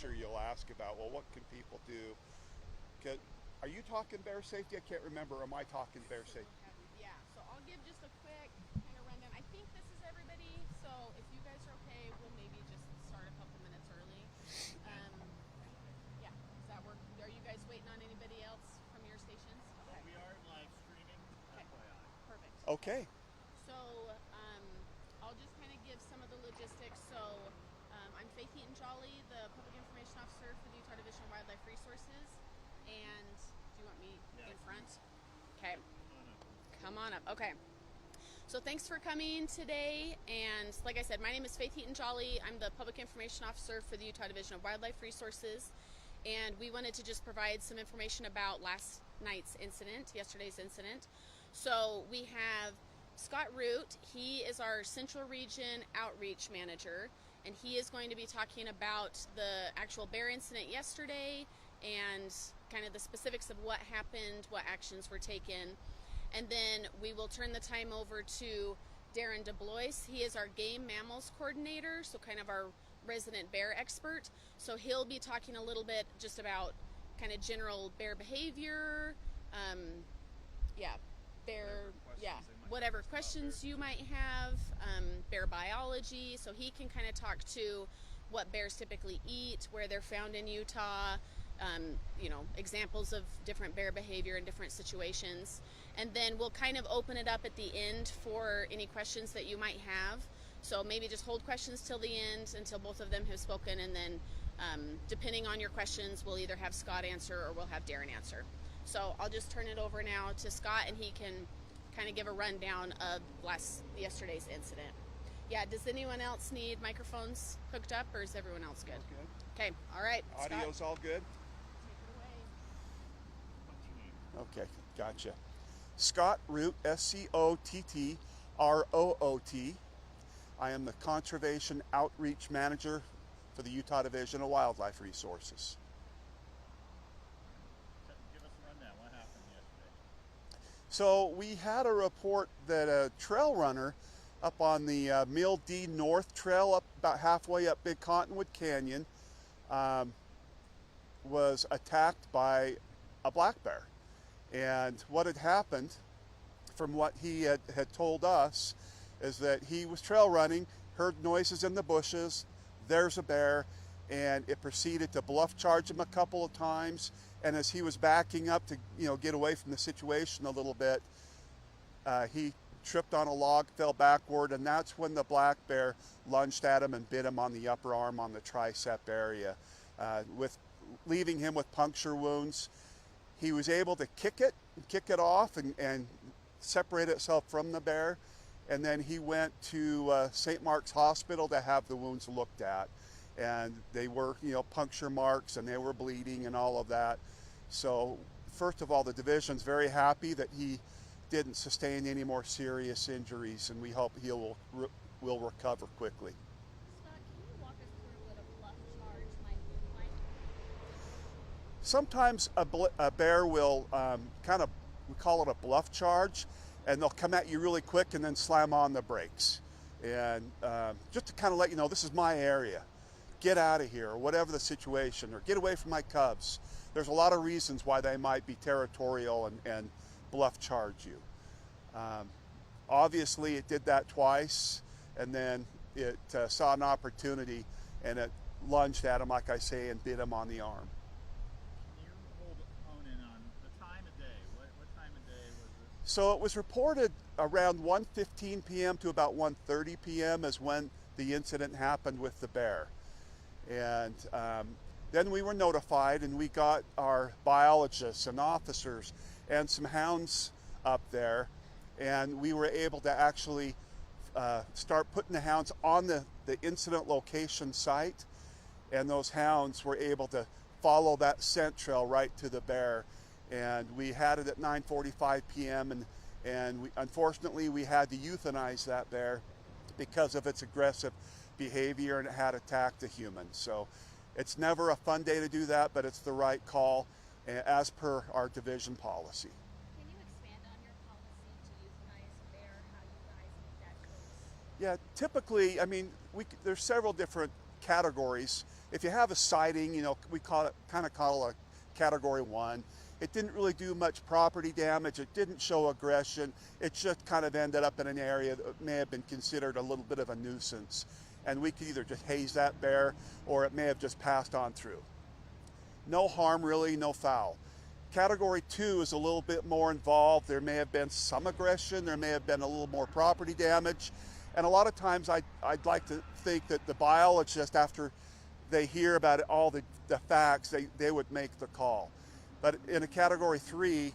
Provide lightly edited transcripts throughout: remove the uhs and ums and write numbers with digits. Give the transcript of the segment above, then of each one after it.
sure you'll ask about, well, what can people do? Are you talking bear safety? I can't remember. Am I talking bear safety? Yeah, so I'll give just a quick kind of rundown. I think this is everybody, so if you guys are okay, we'll maybe just start a couple minutes early. Um, yeah, does that work? Are you guys waiting on anybody else from your stations? Okay. We are live streaming, Okay. FYI. Perfect. Okay. So I'll just kind of give some of the logistics. So I'm Faith Jolley, the Public Information Officer for the Utah Division of Wildlife Resources. And do you want me in front? Okay. Come on up. Okay. So thanks for coming today. And like I said, my name is Faith Jolley. I'm the Public Information Officer for the Utah Division of Wildlife Resources. And we wanted to just provide some information about last night's incident, yesterday's incident. So we have Scott Root. He is our Central Region Outreach Manager, and he is going to be talking about the actual bear incident yesterday and kind of the specifics of what happened, what actions were taken. And then we will turn the time over to Darren DeBlois. He is our Game Mammals Coordinator, so kind of our resident bear expert. So he'll be talking a little bit just about kind of general bear behavior, whatever questions you might have, bear biology. So he can kind of talk to what bears typically eat, where they're found in Utah, examples of different bear behavior in different situations. And then we'll kind of open it up at the end for any questions that you might have. So maybe just hold questions till the end until both of them have spoken, and then depending on your questions, we'll either have Scott answer or we'll have Darren answer. So I'll just turn it over now to Scott, and he can kind of give a rundown of yesterday's incident. Yeah, does anyone else need microphones hooked up, or is everyone else good? Okay, all right. Audio's Scott, all good? take it away. Okay, gotcha. Scott Root, Scottroot. I am the Conservation Outreach Manager for the Utah Division of Wildlife Resources. Give us a rundown. What happened yesterday? So we had a report that a trail runner up on the Mill D North Trail, up about halfway up Big Cottonwood Canyon, was attacked by a black bear. And what had happened, from what he had told us, is that he was trail running, heard noises in the bushes, there's a bear, and it proceeded to bluff charge him a couple of times. And as he was backing up to get away from the situation a little bit, he tripped on a log, fell backward, and that's when the black bear lunged at him and bit him on the upper arm on the tricep area, leaving him with puncture wounds. He was able to kick it off and separate itself from the bear, and then he went to St. Mark's Hospital to have the wounds looked at, and they were puncture marks, and they were bleeding and all of that. So first of all, the division's very happy that he didn't sustain any more serious injuries, and we hope he will recover quickly. Scott, can you walk us through what a bluff charge might look like? Sometimes a bear will we call it a bluff charge, and they'll come at you really quick and then slam on the brakes. And just to kind of let you know, this is my area. Get out of here, or whatever the situation, or get away from my cubs. There's a lot of reasons why they might be territorial and bluff charge you. Obviously, it did that twice, and then it saw an opportunity, and it lunged at him, like I say, and bit him on the arm. Can you hone in on the time of day? What time of day was this? So it was reported around 1:15 p.m. to about 1:30 p.m. is when the incident happened with the bear. And then we were notified, and we got our biologists and officers and some hounds up there, and we were able to actually start putting the hounds on the incident location site, and those hounds were able to follow that scent trail right to the bear. And we had it at 9:45 p.m. and unfortunately we had to euthanize that bear because of its aggressive behavior, and it had attacked a human. So it's never a fun day to do that, but it's the right call as per our division policy. Can you expand on your policy to euthanize a bear, how you guys make that choice? Yeah, typically, there's several different categories if you have a sighting, you know, we call it kind of call it a category 1. It didn't really do much property damage. It didn't show aggression. It just kind of ended up in an area that may have been considered a little bit of a nuisance. And we could either just haze that bear or it may have just passed on through. No harm really, no foul. Category 2 is a little bit more involved. There may have been some aggression. There may have been a little more property damage. And a lot of times I'd like to think that the biologist, after they hear about it, all the facts, they would make the call. But in a category 3,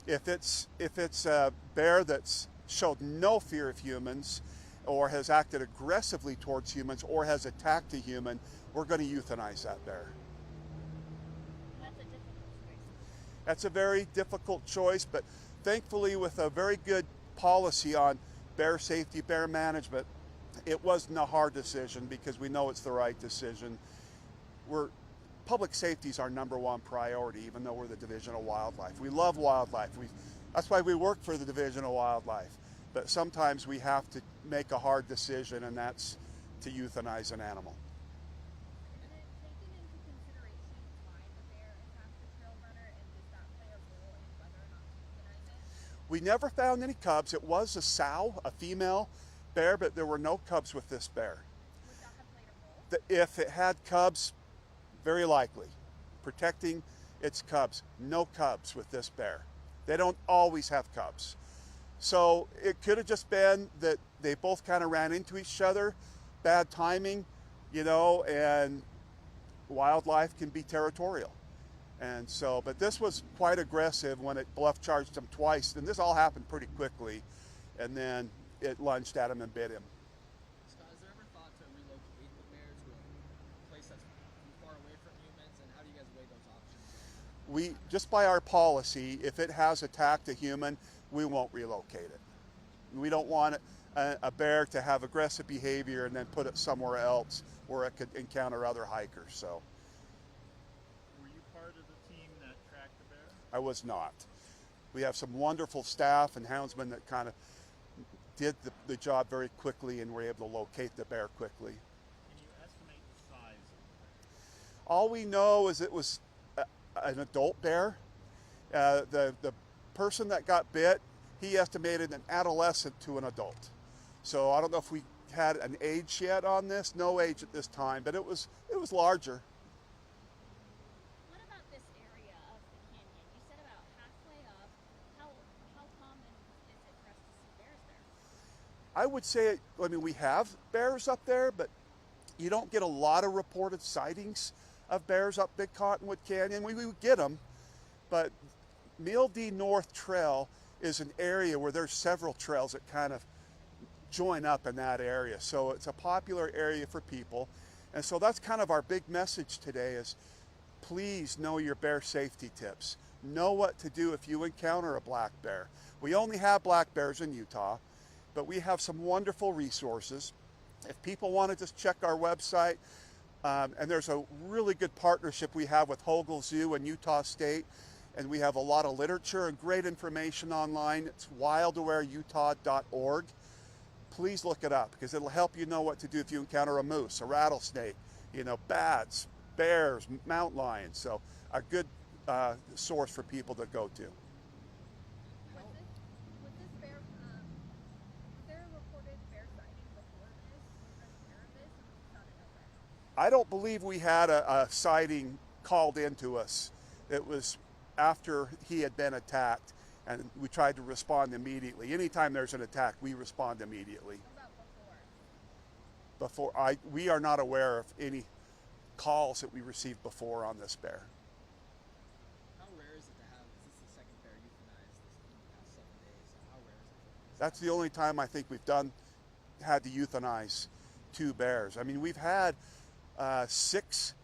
if it's a bear that's showed no fear of humans or has acted aggressively towards humans or has attacked a human, we're going to euthanize that bear. That's a difficult choice. That's a very difficult choice, but thankfully with a very good policy on bear safety, bear management, it wasn't a hard decision because we know it's the right decision. Public safety is our #1 priority, even though we're the Division of Wildlife. We love wildlife. That's why we work for the Division of Wildlife. But sometimes we have to make a hard decision, and that's to euthanize an animal. And then taking into consideration why the bear attacked the trail runner, and does that play a role in whether or not to euthanize it? We never found any cubs. It was a sow, a female bear, but there were no cubs with this bear. Would that have played a role? If it had cubs, very likely. Protecting its cubs. No cubs with this bear. They don't always have cubs. So it could have just been that they both kind of ran into each other, bad timing, you know, and wildlife can be territorial. And so, but this was quite aggressive when it bluff charged him twice, and this all happened pretty quickly, and then it lunged at him and bit him. Scott, is there ever thought to relocate the bears to a place that's far away from humans, and how do you guys weigh those options? We, just by our policy, if it has attacked a human, we won't relocate it. We don't want a bear to have aggressive behavior and then put it somewhere else where it could encounter other hikers. So Were you part of the team that tracked the bear? I was not. We have some wonderful staff and houndsmen that kind of did the job very quickly and were able to locate the bear quickly. Can you estimate the size of All we know is it was an adult bear. The person that got bit, he estimated an adolescent to an adult. So I don't know if we had an age yet on this. No age at this time, but it was larger. What about this area of the canyon? You said about halfway up. How common is it for us to see bears there? I would say, I mean, we have bears up there, but you don't get a lot of reported sightings of bears up Big Cottonwood Canyon. We get them, but Meal D North Trail is an area where there's several trails that kind of join up in that area. So it's a popular area for people. And so that's kind of our big message today is please know your bear safety tips. Know what to do if you encounter a black bear. We only have black bears in Utah, but we have some wonderful resources. If people want to just check our website, and there's a really good partnership we have with Hogle Zoo and Utah State, and we have a lot of literature and great information online. It's wildawareutah.org. Please look it up because it'll help you know what to do if you encounter a moose, a rattlesnake, you know, bats, bears, mountain lions. So a good source for people to go to. Was this bear, was there a reported bear sighting before this? Was there aware of this, or was this out of nowhere? I don't believe we had a sighting called into us. It was after he had been attacked, and we tried to respond immediately. Anytime there's an attack, we respond immediately. What about before? We are not aware of any calls that we received before on this bear. How rare is it to have, is this the second bear euthanized in the past 7 days? How rare is it? That's the only time I think we've had to euthanize 2 bears. I mean, we've had 6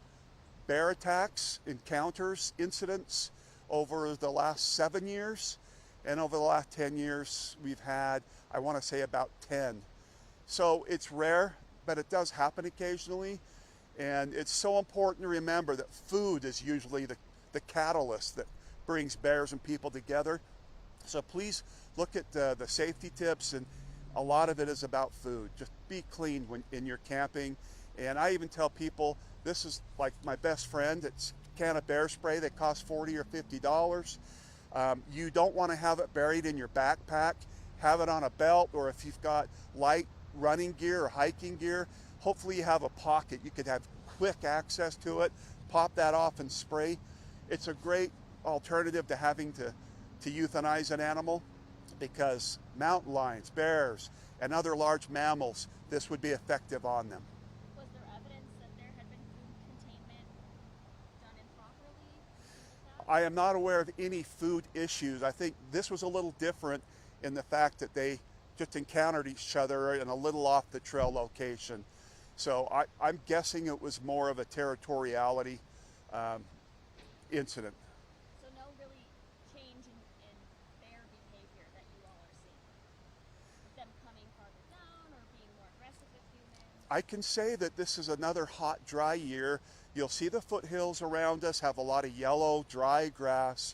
bear attacks, encounters, incidents over the last 7 years, and over the last 10 years we've had, I want to say, about 10. So it's rare, but it does happen occasionally, and it's so important to remember that food is usually the catalyst that brings bears and people together. So please look at the safety tips, and a lot of it is about food. Just be clean when you're camping, and I even tell people This is like my best friend. It's a can of bear spray that costs $40 or $50. You don't want to have it buried in your backpack. Have it on a belt, or if you've got light running gear or hiking gear, hopefully you have a pocket. You could have quick access to it. Pop that off and spray. It's a great alternative to having to euthanize an animal, because mountain lions, bears, and other large mammals, this would be effective on them. Was there evidence that there had been food containment done improperly? Things like that? I am not aware of any food issues. I think this was a little different in the fact that they just encountered each other in a little off the trail location. So I'm guessing it was more of a territoriality incident. So no really change in their behavior that you all are seeing? With them coming farther down or being more aggressive with humans? I can say that this is another hot, dry year. You'll see the foothills around us have a lot of yellow, dry grass.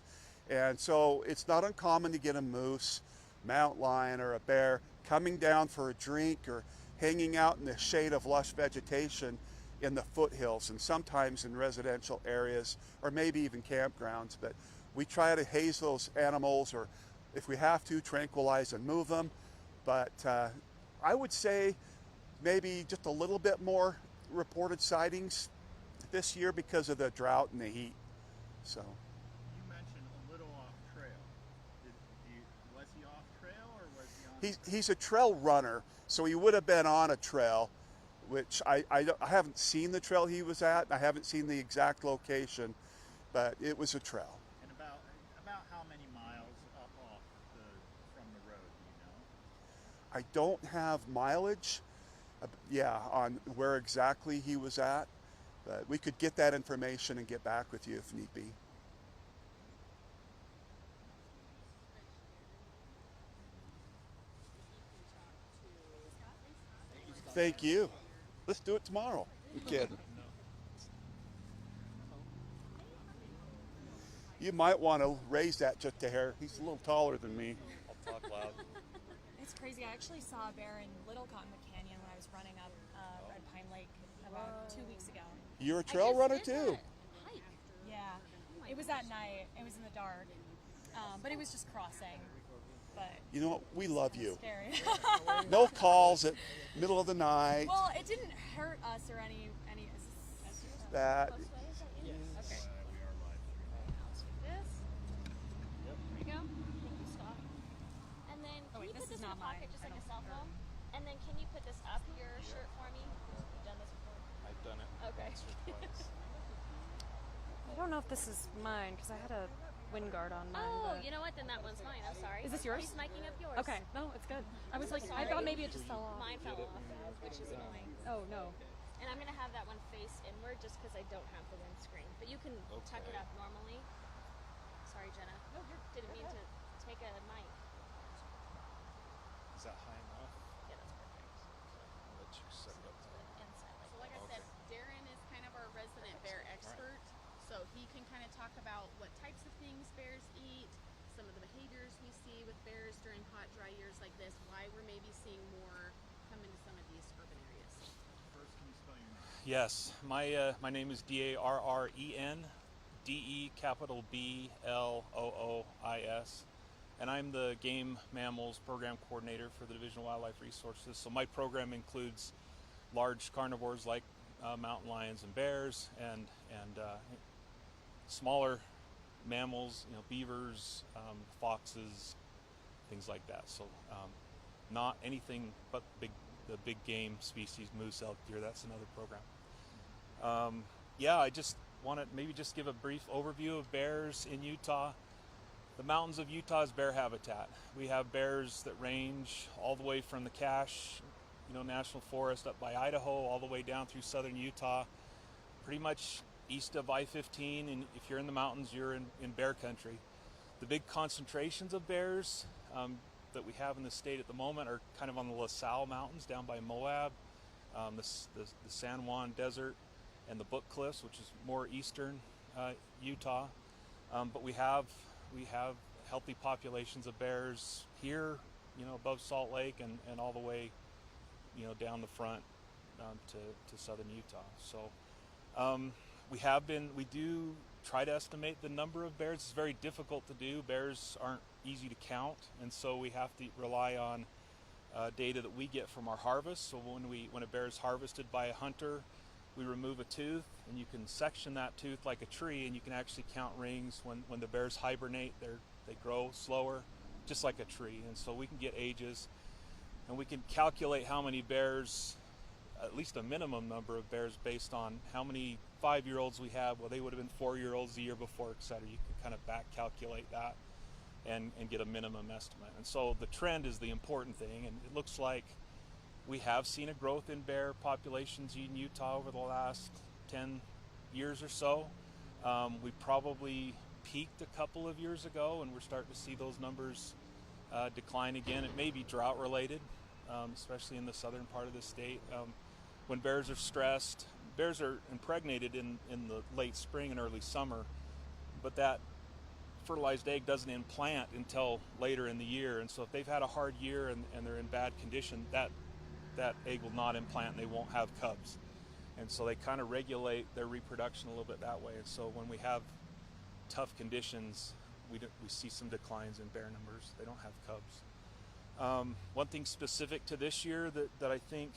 And so it's not uncommon to get a moose, mountain lion, or a bear coming down for a drink or hanging out in the shade of lush vegetation in the foothills, and sometimes in residential areas or maybe even campgrounds. But we try to haze those animals, or if we have to, tranquilize and move them. But I would say maybe just a little bit more reported sightings this year because of the drought and the heat. So You mentioned a little off trail. Was he off trail or was he on? he's a trail runner, so he would have been on a trail, which I haven't seen the trail he was at. I haven't seen the exact location, but it was a trail. And about how many miles up off from the road, do you know? I don't have mileage, on where exactly he was at, but we could get that information and get back with you if need be. Thank you. Let's do it tomorrow. I'm kidding. You might want to raise that just a hair. He's a little taller than me. I'll talk loud. It's crazy. I actually saw a bear in Little Cottonwood Canyon when I was running up Red Pine Lake about 2 weeks ago. You're a trail runner too. Yeah, it was at night. It was in the dark, but it was just crossing. But You know what? We love you. scary. No calls at middle of the night. Well, it didn't hurt us or any. That Okay. We are live streaming. This? There you go. Thank you, Scott. And then can wait, you this put is this in a not mine. pocket just I like a don't cell think- phone? And then can you put this up your shirt for me? You've done this before. I've done it. Okay. once or twice. I don't know if this is mine because I had a wind guard on mine. Oh, but... you know what? Then that one's mine. I'm sorry. Is this yours? He's miking up yours. Okay, no, it's good. I was so like, I sorry. thought maybe it just fell off. Mine fell off, which is annoying. Oh no. And I'm gonna have that one face inward just because I don't have the windscreen. But you can tuck it up normally. Sorry, Jenna. No, didn't mean to take a mic. Is that high enough? Yeah, that's perfect. I'll let you set it up. Inside So like I said, Darren is kind of our resident bear expert. So he can kind of talk about what types of things bears eat, some of the behaviors we see with bears during hot, dry years like this, why we're maybe seeing more come into some of these urban areas. First, can you spell your name? Yes, my name is Darren, DE capital BLOOIS, and I'm the Game Mammals Program Coordinator for the Division of Wildlife Resources. So my program includes large carnivores like mountain lions and bears, and smaller mammals, beavers, foxes, things like that. So not anything but the big game species, moose, elk, deer. That's another program. I just want to maybe just give a brief overview of bears in Utah. The mountains of Utah is bear habitat. We have bears that range all the way from the Cache, National Forest up by Idaho, all the way down through southern Utah, pretty much east of I-15, and if you're in the mountains, you're in bear country. The big concentrations of bears that we have in the state at the moment are kind of on the La Salle Mountains down by Moab, the San Juan Desert, and the Book Cliffs, which is more eastern Utah. But we have healthy populations of bears here, above Salt Lake and all the way, down the front to southern Utah. So We do try to estimate the number of bears. It's very difficult to do. Bears aren't easy to count, and so we have to rely on data that we get from our harvest. So when a bear is harvested by a hunter, we remove a tooth, and you can section that tooth like a tree, and you can actually count rings. When the bears hibernate, they grow slower, just like a tree, and so we can get ages, and we can calculate how many bears, at least a minimum number of bears, based on how many 5-year-olds we have. Well, they would have been 4-year-olds the year before, etc. You can kind of back calculate that and get a minimum estimate. And so the trend is the important thing, and it looks like we have seen a growth in bear populations in Utah over the last 10 years or so. We probably peaked a couple of years ago, and we're starting to see those numbers decline again. It may be drought related, especially in the southern part of the state. When bears are stressed, bears are impregnated in the late spring and early summer, but that fertilized egg doesn't implant until later in the year. And so if they've had a hard year and they're in bad condition, that egg will not implant and they won't have cubs. And so they kind of regulate their reproduction a little bit that way. And so when we have tough conditions, we see some declines in bear numbers. They don't have cubs. One thing specific to this year that I think,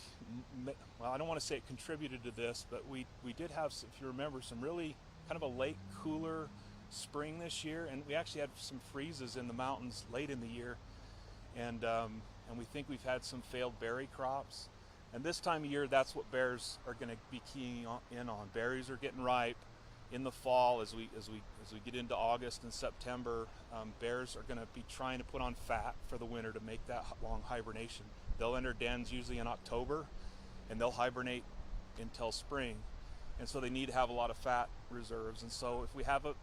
well, I don't want to say it contributed to this, but we did have, if you remember, some really kind of a late, cooler spring this year, and we actually had some freezes in the mountains late in the year, and we think we've had some failed berry crops. And this time of year, that's what bears are going to be keying in on. Berries are getting ripe in the fall. As we get into August and September, bears are going to be trying to put on fat for the winter to make that long hibernation. They'll enter dens usually in October, and they'll hibernate until spring. And so they need to have a lot of fat reserves. And so if we have a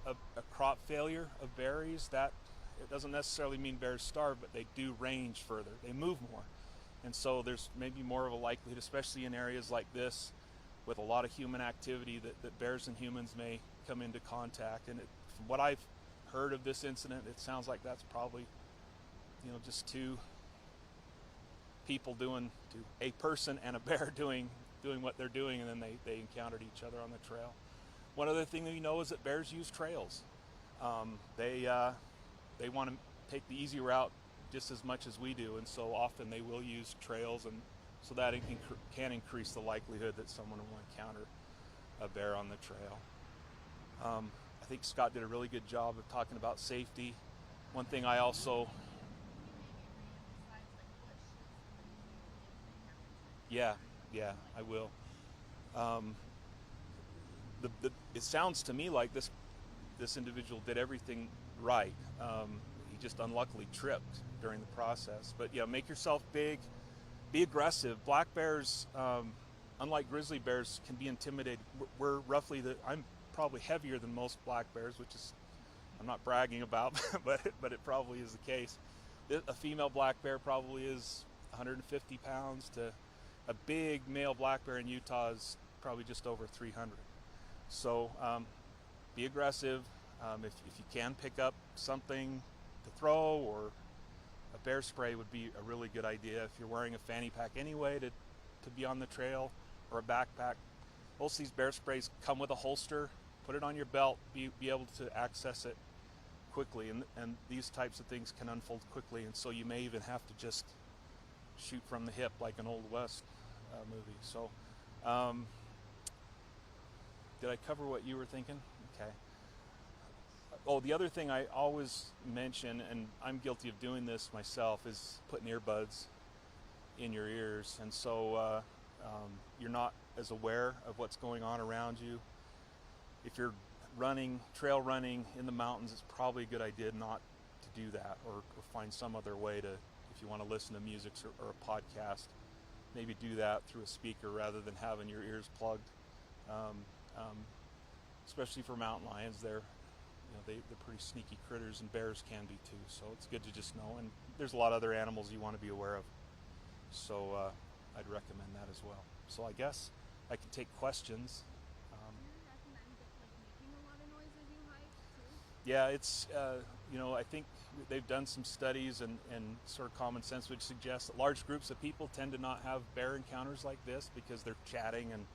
crop failure of berries, it doesn't necessarily mean bears starve, but they do range further. They move more. And so there's maybe more of a likelihood, especially in areas like this with a lot of human activity, that bears and humans may come into contact. And from what I've heard of this incident, it sounds like that's probably, just two people a person and a bear doing what they're doing, and then they encountered each other on the trail. One other thing that we know is that bears use trails. They want to take the easy route just as much as we do, and so often they will use trails, and so that it can increase the likelihood that someone will encounter a bear on the trail. I think Scott did a really good job of talking about safety. One thing I also Yeah, I will. It sounds to me like this individual did everything right. He just unluckily tripped during the process. But yeah, make yourself big, be aggressive. Black bears, unlike grizzly bears, can be intimidated. We're roughly I'm probably heavier than most black bears, which is, I'm not bragging about, but it probably is the case. A female black bear probably is 150 pounds to a big male black bear in Utah is probably just over 300. So be aggressive. If you can pick up something to throw, or a bear spray would be a really good idea. If you're wearing a fanny pack anyway to be on the trail, or a backpack, most of these bear sprays come with a holster. Put it on your belt, be able to access it quickly, and these types of things can unfold quickly, and so you may even have to just shoot from the hip like an Old West movie. So did I cover what you were thinking? Okay. Oh, the other thing I always mention, and I'm guilty of doing this myself, is putting earbuds in your ears, and so you're not as aware of what's going on around you. If you're trail running in the mountains, it's probably a good idea not to do that, or find some other way to, if you want to listen to music or a podcast, maybe do that through a speaker rather than having your ears plugged. Especially for mountain lions, they're pretty sneaky critters, and bears can be too. So it's good to just know. And there's a lot of other animals you want to be aware of. So I'd recommend that as well. So I guess I can take questions. Yeah, it's, I think they've done some studies, and sort of common sense would suggest that large groups of people tend to not have bear encounters like this because they're chatting and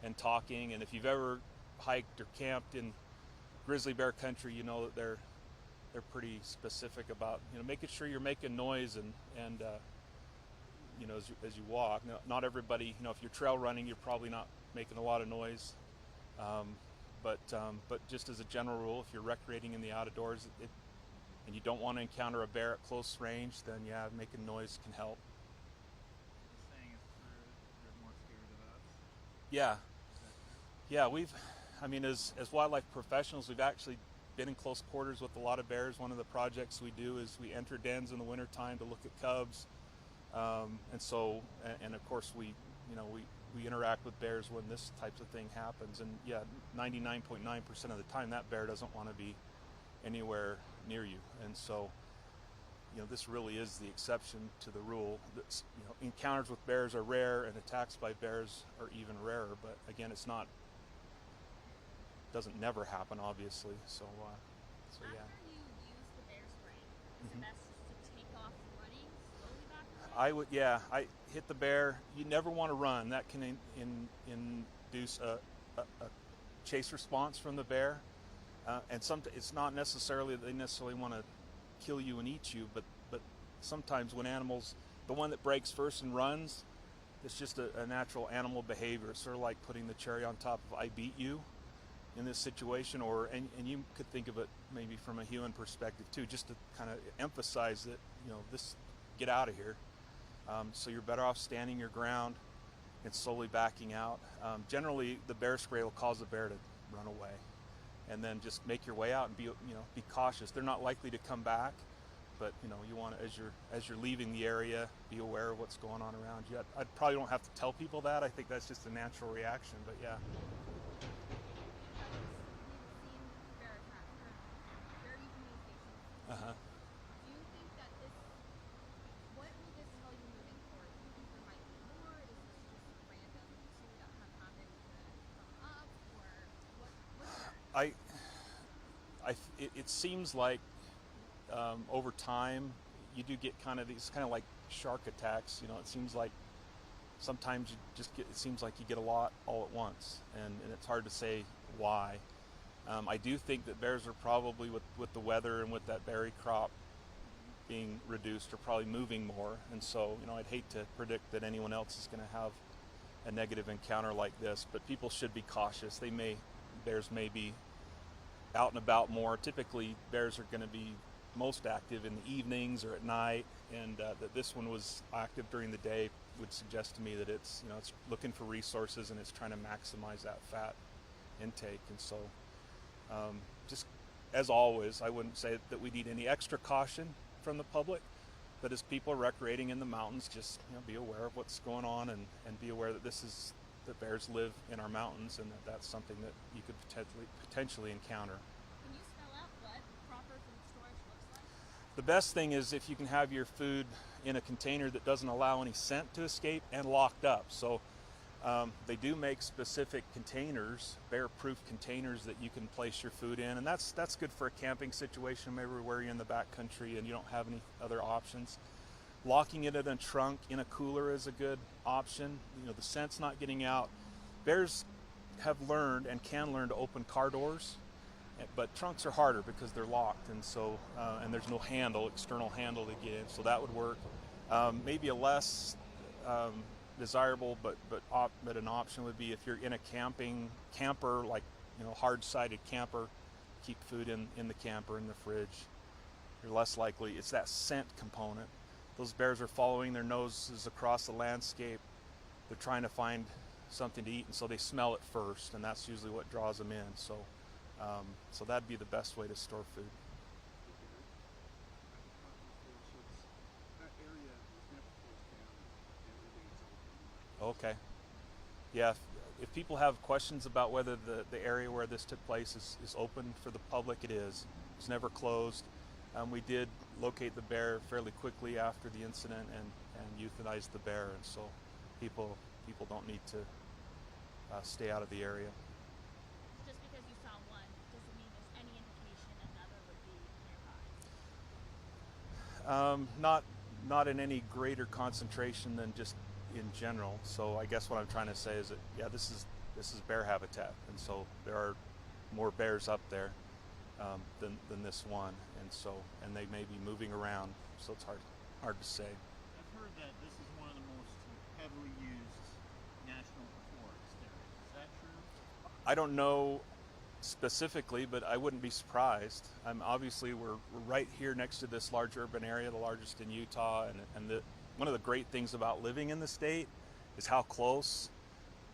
and talking. And if you've ever hiked or camped in grizzly bear country, you know that they're pretty specific about, you know, making sure you're making noise and you know, as you walk. Now, not everybody, you know, if you're trail running, you're probably not making a lot of noise. But just as a general rule, if you're recreating in the outdoors and you don't want to encounter a bear at close range, then yeah, making noise can help. The saying is true. They're more scared of us. Yeah, Is that true? yeah. I mean, as wildlife professionals, we've actually been in close quarters with a lot of bears. One of the projects we do is we enter dens in the wintertime to look at cubs. And of course we interact with bears when this types of thing happens. And yeah, 99.9% of the time that bear doesn't want to be anywhere near you. And so, you know, this really is the exception to the rule. That's, you know, encounters with bears are rare and attacks by bears are even rarer. But again, doesn't never happen, obviously. So yeah. After you use the bear spray, is it best just to take off running slowly back away? I hit the bear. You never want to run. That can induce a chase response from the bear. And it's not necessarily that they necessarily want to kill you and eat you, but sometimes when animals, the one that breaks first and runs, it's just a natural animal behavior. It's sort of like putting the cherry on top of I beat you in this situation, and you could think of it maybe from a human perspective too, just to kind of emphasize that, you know, get out of here. So you're better off standing your ground and slowly backing out. Generally, the bear spray will cause the bear to run away, and then just make your way out and be cautious. They're not likely to come back, but you know, you want to, as you're leaving the area, be aware of what's going on around you. I probably don't have to tell people that. I think that's just a natural reaction, but yeah. Uh-huh. Do you think that what will this tell you moving forward? Do you think there might be more? Is this just random two that have happened to come up, or It seems like over time you do get kind of these like shark attacks. You know, it seems like sometimes it seems like you get a lot all at once, and it's hard to say why. I do think that bears are probably, with the weather and with that berry crop being reduced, are probably moving more. And so, you know, I'd hate to predict that anyone else is going to have a negative encounter like this, but people should be cautious. Bears may be out and about more. Typically, bears are going to be most active in the evenings or at night, and that this one was active during the day would suggest to me that it's looking for resources and it's trying to maximize that fat intake. And so, just as always, I wouldn't say that we need any extra caution from the public, but as people are recreating in the mountains, just be aware of what's going on, and be aware that that bears live in our mountains, and that's something that you could potentially encounter. Can you spell out what proper food storage looks like? The best thing is if you can have your food in a container that doesn't allow any scent to escape and locked up. So they do make specific containers, bear-proof containers, that you can place your food in, and that's good for a camping situation, maybe where you're in the backcountry and you don't have any other options. Locking it in a trunk in a cooler is a good option. The scent's not getting out. Bears have learned and can learn to open car doors, but trunks are harder because they're locked, and so and there's no external handle to get in, so that would work. Maybe a less desirable but an option would be if you're in a camper, like hard-sided camper, keep food in the camper, in the fridge. You're less likely. It's that scent component. Those bears are following their noses across the landscape. They're trying to find something to eat, and so they smell it first, and that's usually what draws them in. So that'd be the best way to store food. Okay. Yeah, if people have questions about whether the area where this took place is open for the public, it is. It's never closed. We did locate the bear fairly quickly after the incident and euthanized the bear, and so people don't need to stay out of the area. Just because you saw one doesn't mean there's any indication another would be nearby. Not in any greater concentration than just in general. So I guess what I'm trying to say is that, yeah, this is this is bear habitat, and so there are more bears up there than this one, and they may be moving around, so it's hard to say. I've heard that this is one of the most heavily used national forest areas. Is that true? I don't know specifically, but I wouldn't be surprised. Obviously we're right here next to this large urban area, the largest in Utah, and one of the great things about living in the state is how close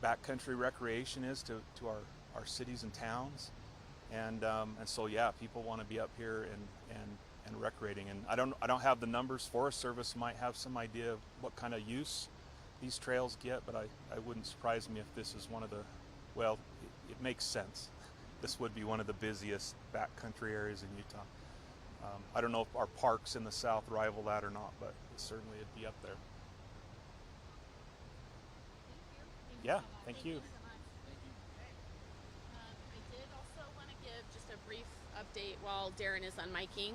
backcountry recreation is to our cities and towns, and so yeah, people want to be up here and recreating. And I don't have the numbers. Forest Service might have some idea of what kind of use these trails get, but I wouldn't surprise me if this is one of the, well, it makes sense. This would be one of the busiest backcountry areas in Utah. I don't know if our parks in the south rival that or not, but certainly it'd be up there. Yeah, thank you. I did also want to give just a brief update while Darren is unmiking.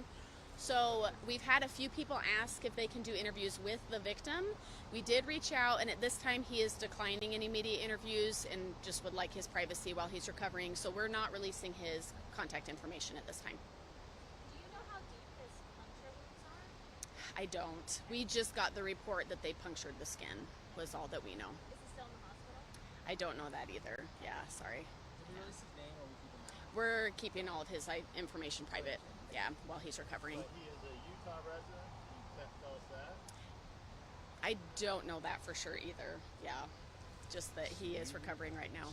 So we've had a few people ask if they can do interviews with the victim. We did reach out, and at this time he is declining any media interviews and just would like his privacy while he's recovering. So we're not releasing his contact information at this time. Do you know how deep his puncture wounds are? I don't. We just got the report that they punctured the skin, was all that we know. Is he still in the hospital? I don't know that either. Yeah, sorry. Did we release his name or we keep him out? We're keeping all of his information private, yeah, while he's recovering. But he is a Utah resident. Can you tell us that? I don't know that for sure either. Yeah, just that he is recovering right now.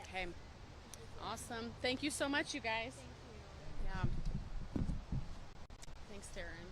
Okay. Awesome. Thank you so much, you guys. Thank you. Yeah. Thanks, Darren.